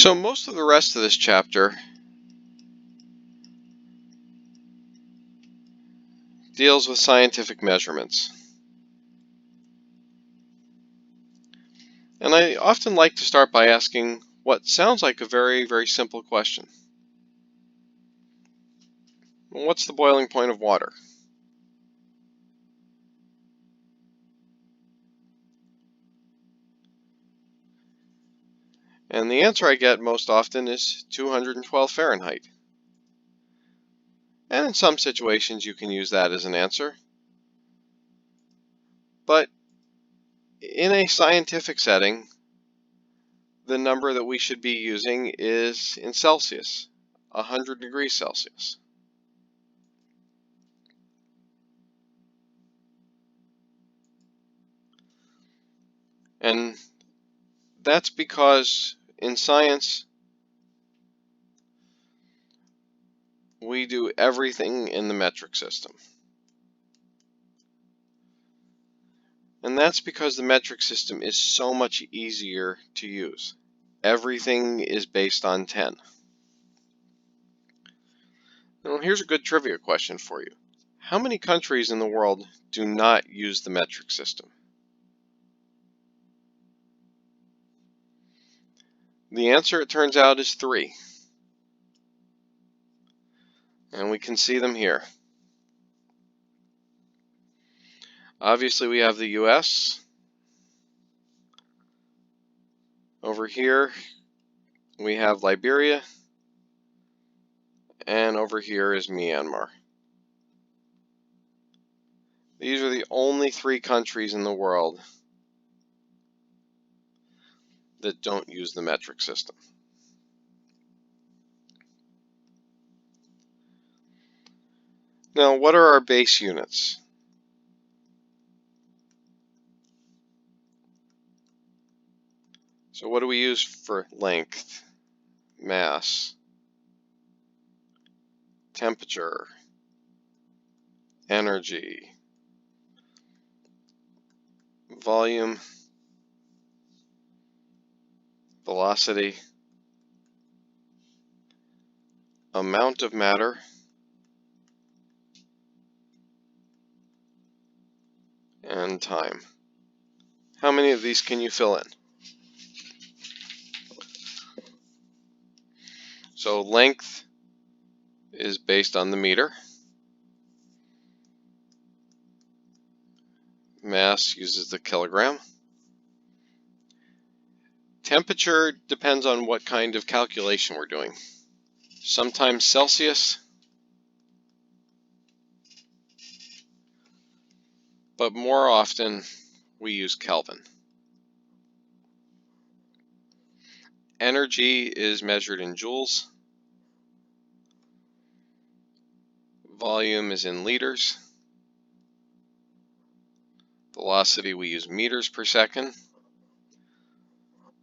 So most of the rest of this chapter deals with scientific measurements. And I often like to start by asking what sounds like a very, very simple question. What's the boiling point of water? And the answer I get most often is 212 Fahrenheit. And in some situations you can use that as an answer. But in a scientific setting, the number that we should be using is in Celsius, 100 degrees Celsius. And that's because in science, we do everything in the metric system. And that's because the metric system is so much easier to use. Everything is based on 10. Now, here's a good trivia question for you. How many countries in the world do not use the metric system? The answer, it turns out, is 3. And we can see them here. Obviously, we have the US. Over here, we have Liberia. And over here is Myanmar. These are the only 3 countries in the world that don't use the metric system. Now, what are our base units? So what do we use for length, mass, temperature, energy, volume, velocity, amount of matter, and time? How many of these can you fill in? So length is based on the meter. Mass uses the kilogram. Temperature depends on what kind of calculation we're doing. Sometimes Celsius, but more often we use Kelvin. Energy is measured in joules. Volume is in liters. Velocity, we use meters per second.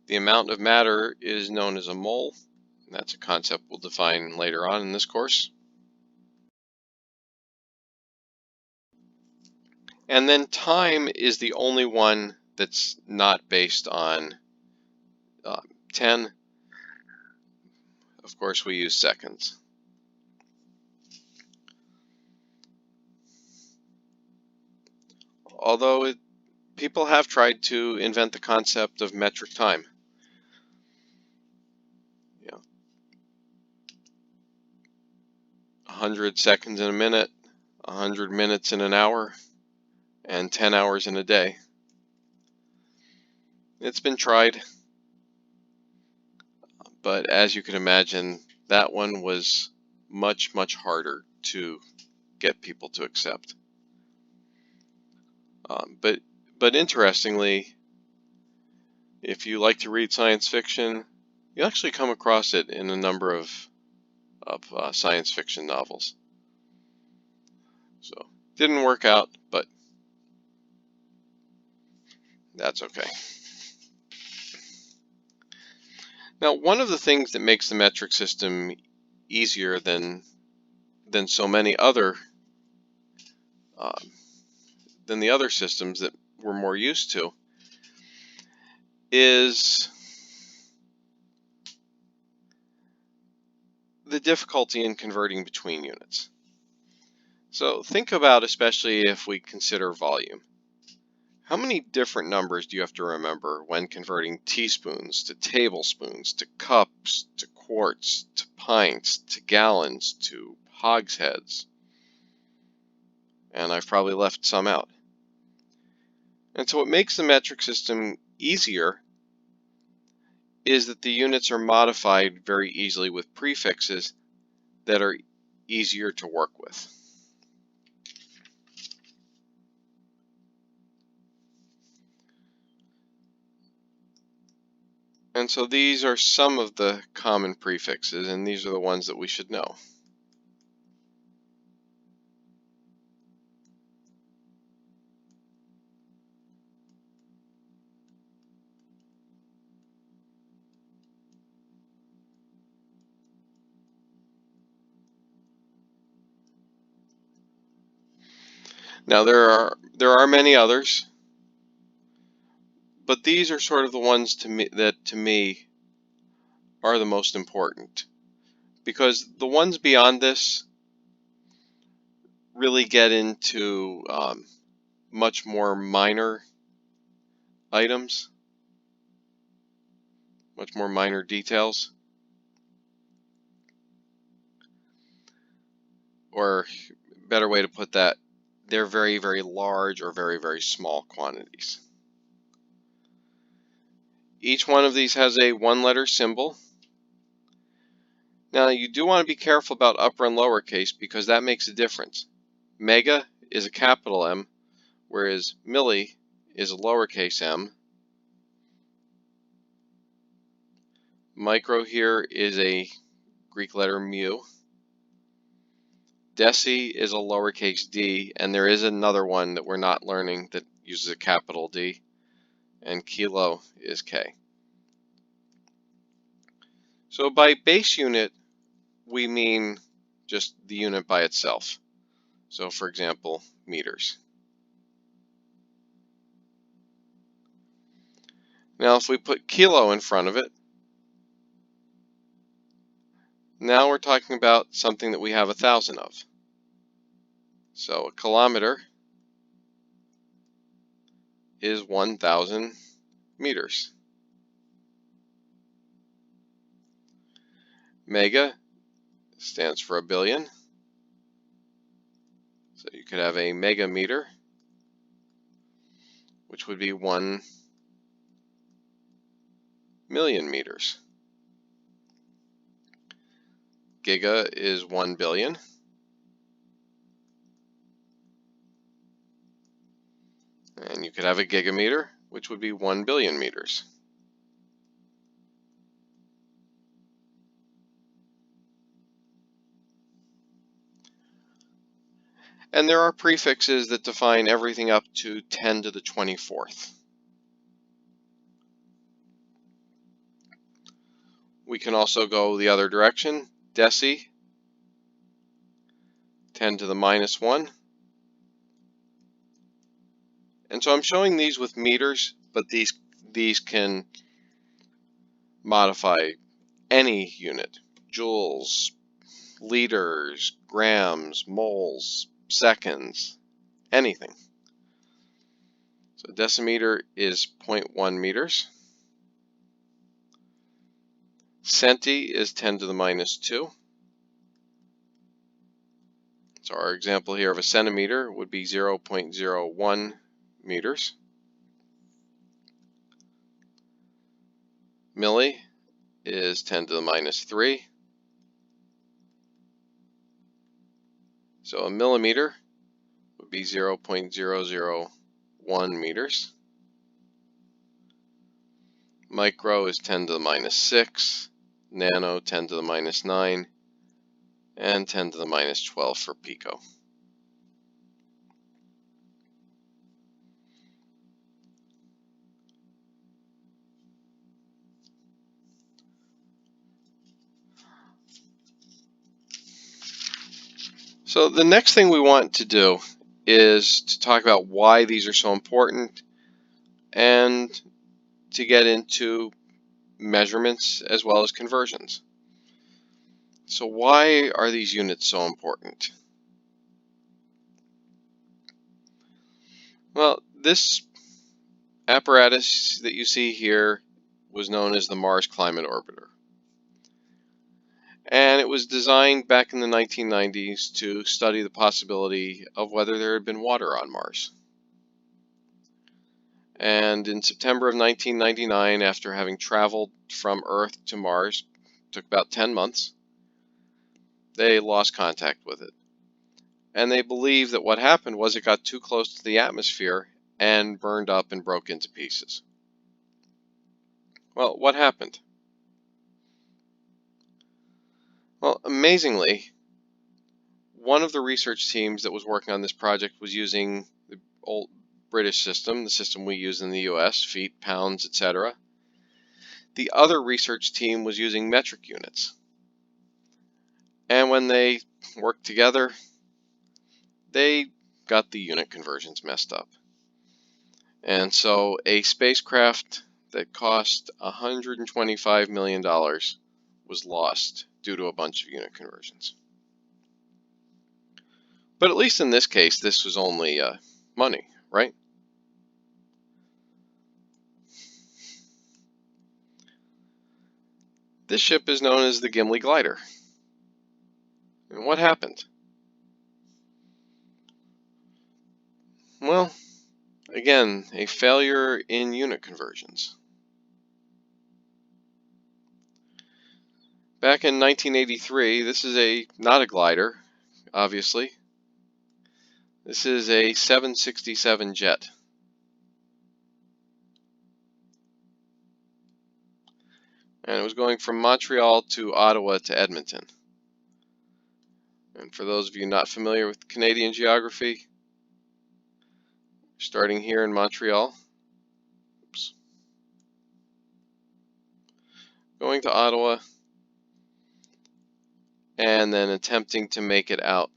The amount of matter is known as a mole. That's a concept we'll define later on in this course. And then time is the only one that's not based on 10. Of course, we use seconds. Although people have tried to invent the concept of metric time. 100 seconds in a minute, 100 minutes in an hour, and 10 hours in a day. It's been tried, but as you can imagine, that one was much, much harder to get people to accept. But interestingly, if you like to read science fiction, you actually come across it in a number of science fiction novels. So, didn't work out, but that's okay. Now, one of the things that makes the metric system easier than so many other than the other systems that we're more used to is the difficulty in converting between units. So think about, especially if we consider volume. How many different numbers do you have to remember when converting teaspoons to tablespoons, to cups, to quarts, to pints, to gallons, to hogsheads? And I've probably left some out. And so what makes the metric system easier is that the units are modified very easily with prefixes that are easier to work with. And so these are some of the common prefixes, and these are the ones that we should know. Now there are many others, but these are sort of the ones that to me are the most important, because the ones beyond this really get into much more minor items, much more minor details, or better way to put that, they're very, very large or very, very small quantities. Each one of these has a one-letter symbol. Now you do want to be careful about upper and lowercase because that makes a difference. Mega is a capital M, whereas milli is a lowercase m. Micro here is a Greek letter mu. Deci is a lowercase d, and there is another one that we're not learning that uses a capital D, and kilo is K. So by base unit, we mean just the unit by itself. So for example, meters. Now if we put kilo in front of it, now we're talking about something that we have 1,000 of. So a kilometer is 1,000 meters. Mega stands for a billion. So you could have a megameter, which would be 1 million meters. Giga is 1 billion. And you could have a gigameter, which would be 1 billion meters. And there are prefixes that define everything up to 10 to the 24th. We can also go the other direction. Deci, 10 to the minus 1. And so I'm showing these with meters, but these can modify any unit. Joules, liters, grams, moles, seconds, anything. So decimeter is 0.1 meters. Centi is 10 to the minus 2. So our example here of a centimeter would be 0.01 meters. Milli is 10 to the minus 3. So a millimeter would be 0.001 meters. Micro is 10 to the minus 6. Nano 10 to the minus 9. And 10 to the minus 12 for pico. So the next thing we want to do is to talk about why these are so important and to get into measurements as well as conversions. So why are these units so important? Well, this apparatus that you see here was known as the Mars Climate Orbiter. And it was designed back in the 1990s to study the possibility of whether there had been water on Mars. And in September of 1999, after having traveled from Earth to Mars, took about 10 months, they lost contact with it. And they believe that what happened was it got too close to the atmosphere and burned up and broke into pieces. Well, what happened? Well, amazingly, one of the research teams that was working on this project was using the old British system, the system we use in the US, feet, pounds, etc. The other research team was using metric units. And when they worked together, they got the unit conversions messed up. And so a spacecraft that cost $125 million was lost due to a bunch of unit conversions. But at least in this case, this was only money, right? This ship is known as the Gimli Glider. And what happened? Well, again, a failure in unit conversions. Back in 1983, this is not a glider, obviously. This is a 767 jet. And it was going from Montreal to Ottawa to Edmonton. And for those of you not familiar with Canadian geography, starting here in Montreal, going to Ottawa, and then attempting to make it out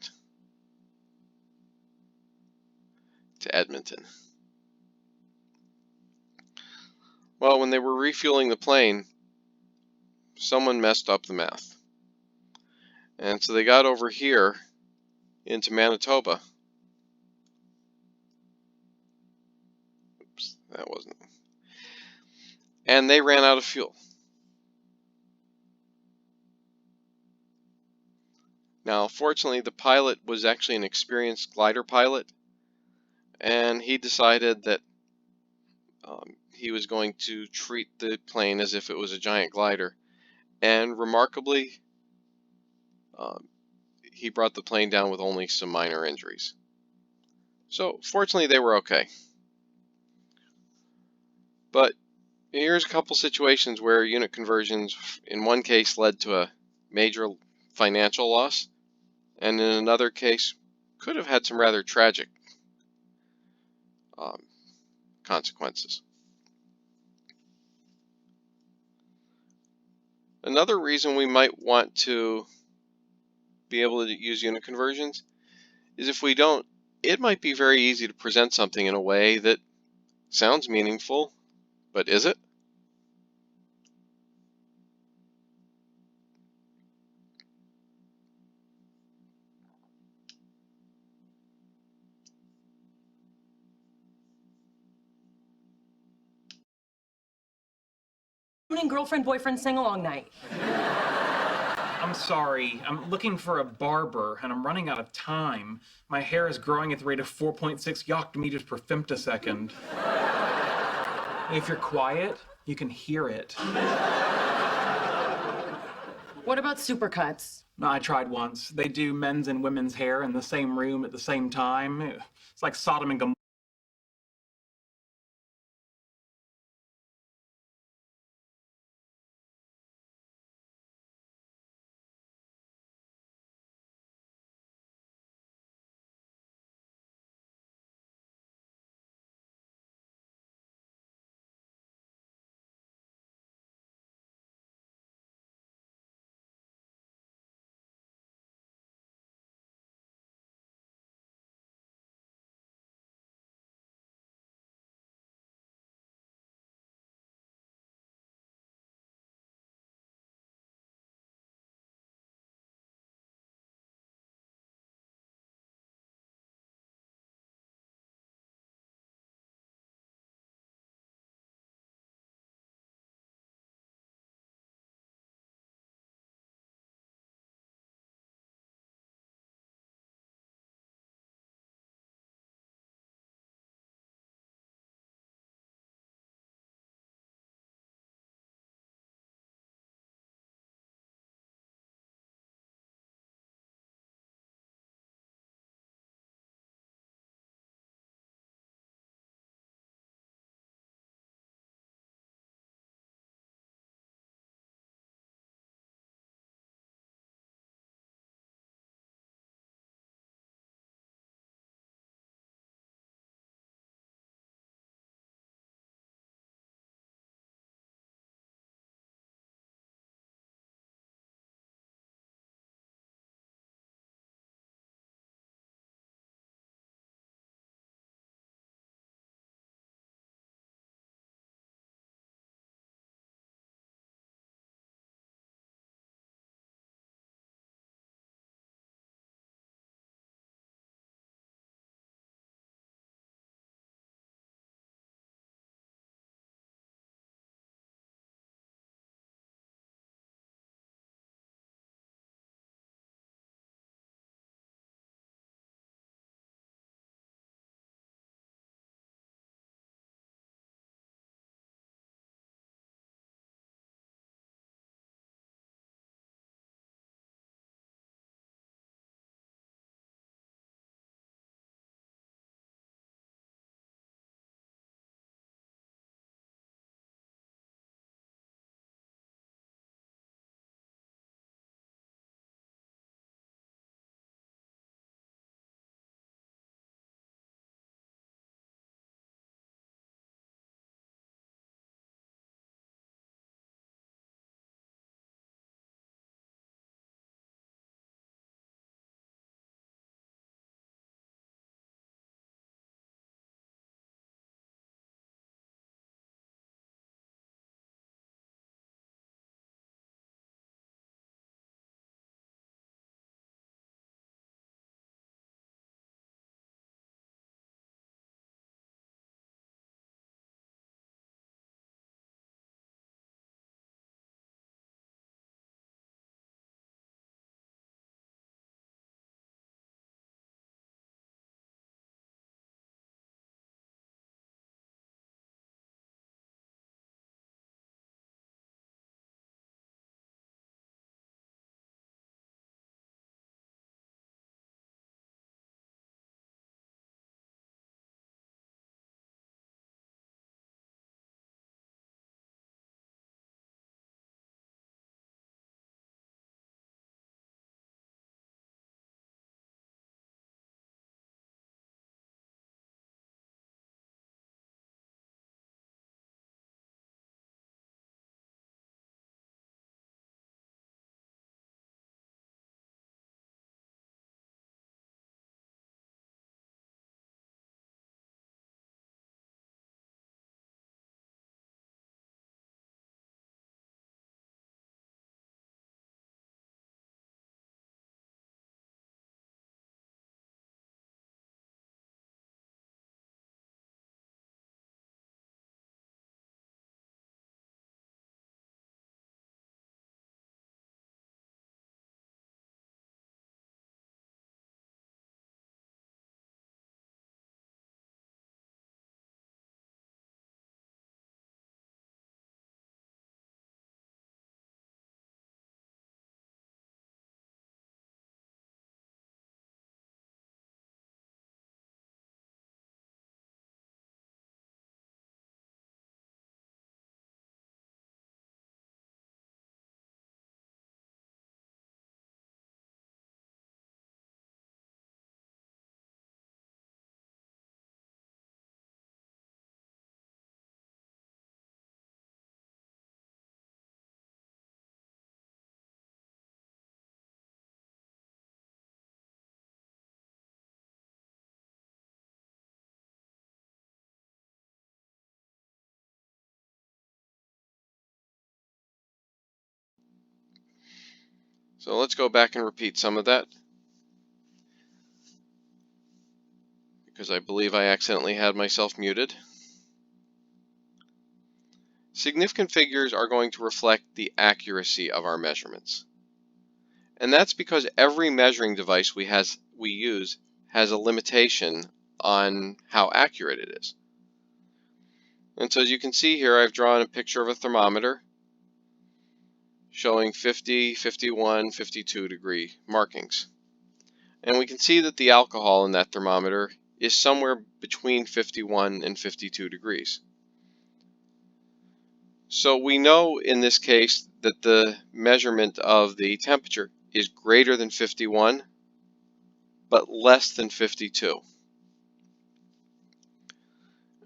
to Edmonton. Well, when they were refueling the plane, someone messed up the math. And so they got over here into Manitoba. Oops, that wasn't. And they ran out of fuel. Now, fortunately, the pilot was actually an experienced glider pilot, and he decided that he was going to treat the plane as if it was a giant glider. And remarkably, he brought the plane down with only some minor injuries. So, fortunately, they were okay. But here's a couple situations where unit conversions, in one case, led to a major financial loss, and in another case, could have had some rather tragic consequences. Another reason we might want to be able to use unit conversions is if we don't, it might be very easy to present something in a way that sounds meaningful, but is it? Girlfriend boyfriend sing along night. I'm sorry. I'm looking for a barber, and I'm running out of time. My hair is growing at the rate of 4.6 yacht meters per femtosecond. If you're quiet, you can hear it. What about supercuts? No, I tried once. They do men's and women's hair in the same room at the same time. It's like Sodom and Gomorrah. So let's go back and repeat some of that, because I believe I accidentally had myself muted. Significant figures are going to reflect the accuracy of our measurements. And that's because every measuring device we use has a limitation on how accurate it is. And so as you can see here, I've drawn a picture of a thermometer showing 50, 51, 52 degree markings. And we can see that the alcohol in that thermometer is somewhere between 51 and 52 degrees. So we know in this case that the measurement of the temperature is greater than 51, but less than 52.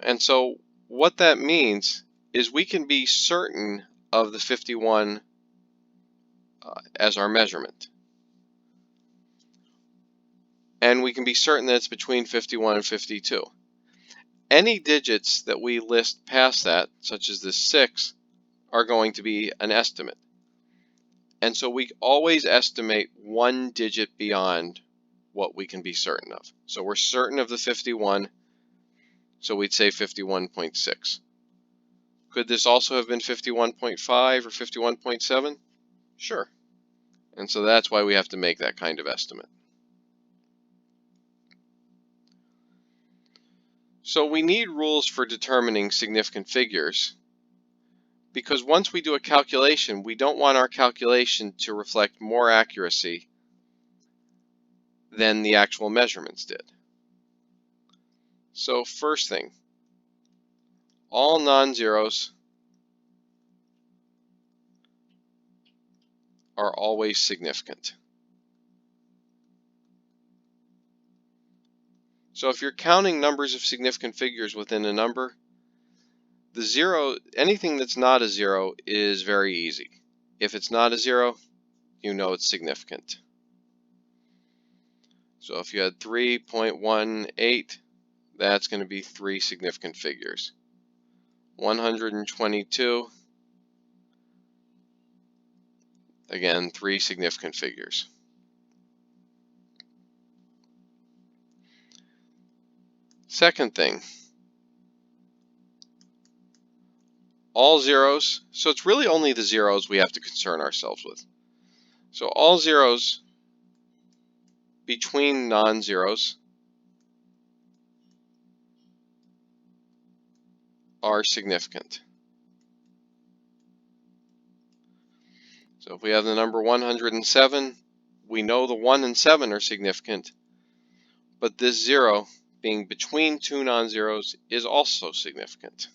And so what that means is we can be certain of the 51 as our measurement. And we can be certain that it's between 51 and 52. Any digits that we list past that, such as this 6, are going to be an estimate. And so we always estimate one digit beyond what we can be certain of. So we're certain of the 51, so we'd say 51.6. Could this also have been 51.5 or 51.7? Sure. And so that's why we have to make that kind of estimate. So we need rules for determining significant figures, because once we do a calculation, we don't want our calculation to reflect more accuracy than the actual measurements did. So first thing, all non-zeros are always significant. So if you're counting numbers of significant figures within a number, the zero, anything that's not a zero is very easy. If it's not a zero, you know it's significant. So if you had 3.18, that's going to be 3 significant figures. 122, again, 3 significant figures. Second thing, all zeros, so it's really only the zeros we have to concern ourselves with. So all zeros between non-zeros are significant. So if we have the number 107, we know the 1 and 7 are significant, but this 0 being between two non-zeros is also significant.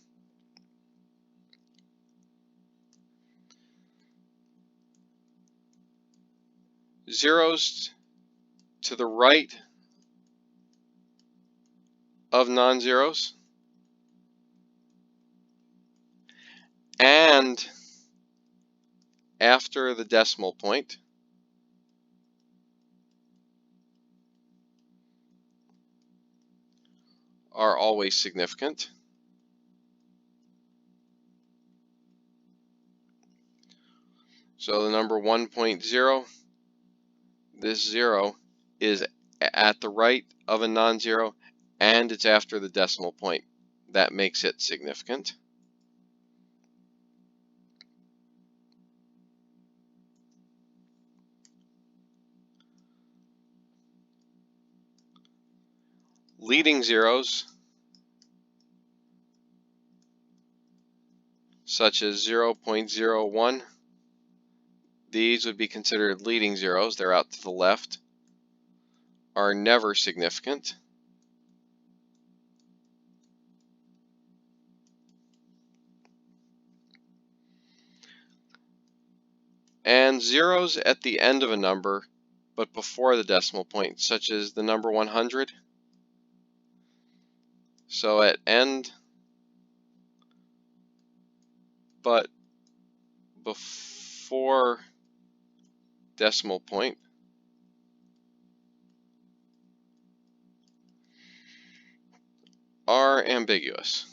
Zeros to the right of non-zeros and after the decimal point are always significant. So the number 1.0, this 0 is at the right of a non-zero and it's after the decimal point. That makes it significant. Leading zeros, such as 0.01, these would be considered leading zeros. They're out to the left, are never significant. And zeros at the end of a number, but before the decimal point, such as the number 100. So at end, but before decimal point, are ambiguous.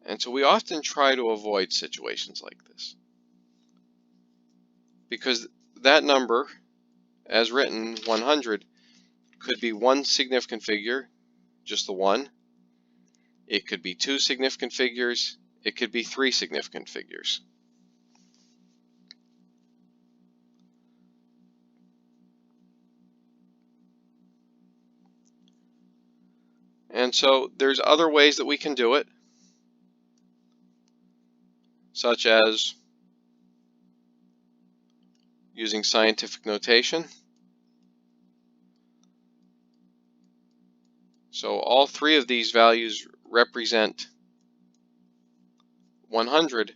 And so we often try to avoid situations like this. because that number, as written, 100, could be one significant figure, just the one. It could be two significant figures. It could be three significant figures. And so there's other ways that we can do it, such as using scientific notation. So all three of these values represent 100,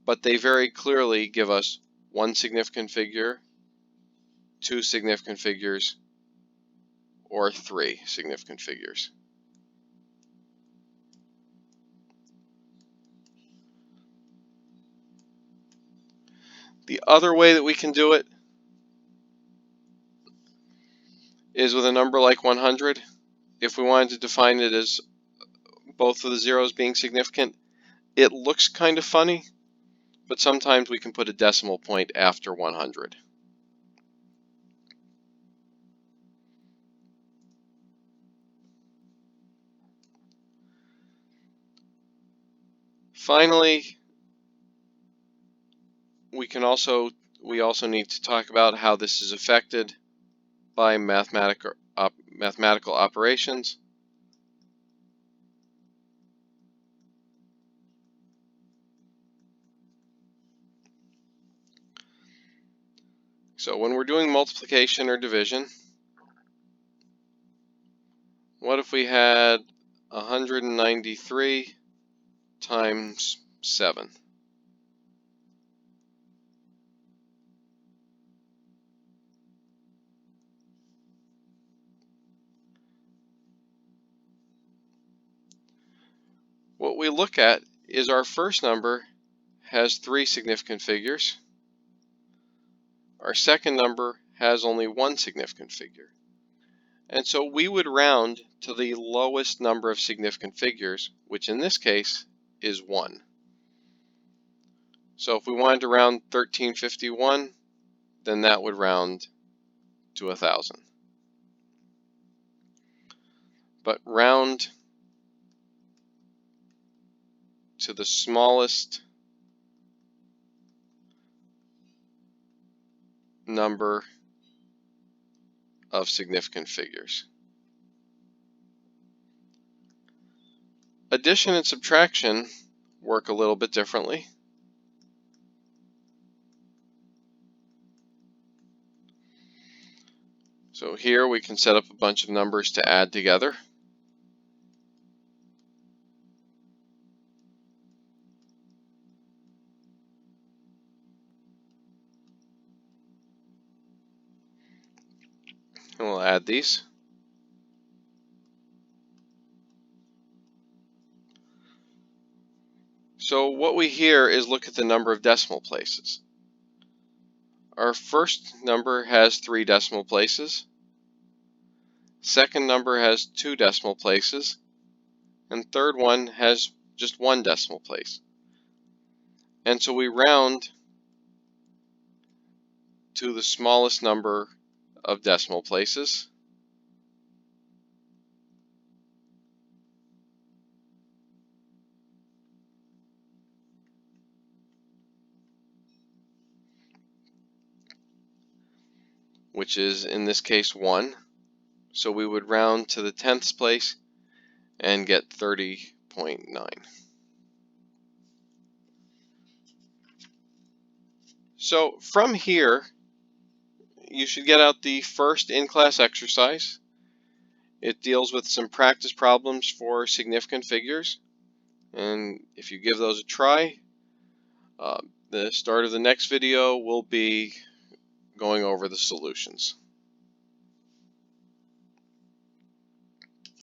but they very clearly give us one significant figure, two significant figures, or three significant figures. The other way that we can do it is with a number like 100. If we wanted to define it as both of the zeros being significant, it looks kind of funny, but sometimes we can put a decimal point after 100. Finally, we also need to talk about how this is affected by mathematical operations. So when we're doing multiplication or division, what if we had 193 times 7? What we look at is our first number has three significant figures. Our second number has only one significant figure. And so we would round to the lowest number of significant figures, which in this case is 1. So if we wanted to round 1351, then that would round to 1,000. But round to the smallest number of significant figures. Addition and subtraction work a little bit differently. So here we can set up a bunch of numbers to add together. And we'll add these. So what we hear is look at the number of decimal places. Our first number has 3 decimal places. Second number has 2 decimal places. And third one has just 1 decimal place. And so we round to the smallest number of decimal places. Which is in this case 1. So we would round to the 10th place and get 30.9. So from here, you should get out the first in-class exercise. It deals with some practice problems for significant figures. And if you give those a try, the start of the next video will be going over the solutions.